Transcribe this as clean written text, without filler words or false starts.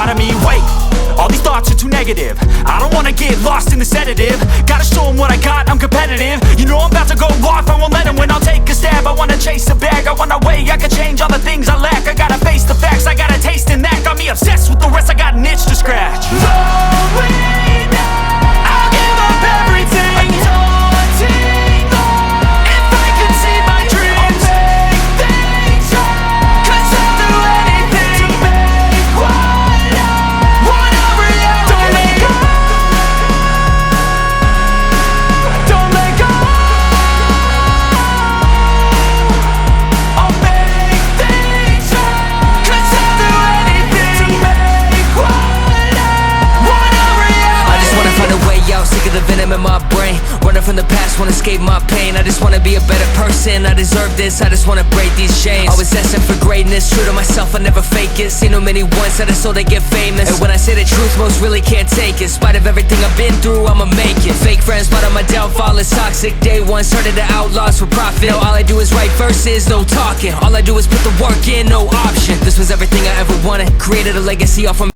part of me. Wait, all these thoughts are too negative. I don't wanna get lost in the sedative. Gotta show them what I got, I'm competitive. You know I'm about to go off, I won't let them win. I'll take a stab, I wanna chase a bag. I want a way I can change all the things I lack. I gotta face the facts, I got a taste in that. Got me obsessed with the rest, I got an itch to scratch. Lonely now, I'll give up everything. Daunting though, if I could see my dreams, I'll make things right. 'Cause I'll do anything to make what I want a reality. Don't let go, don't let go. I'll make things right. 'Cause I'll do anything to make what I want a reality. I just wanna find a way out, sick of the venom in my brain. Running from the past, wanna escape my pain. I just wanna be a better person, I deserve this. I just wanna break these chains. Always asking for greatness, true to myself, I never fake it. Seen too many ones that I saw they get famous. And when I say the truth, most really can't take it. In spite of everything I've been through, I'ma make it. Fake friends, but on my downfall is toxic. Day one, started to outlaws for profit. Now all I do is write verses, no talking. All I do is put the work in, no option. This was everything I ever wanted. Created a legacy off of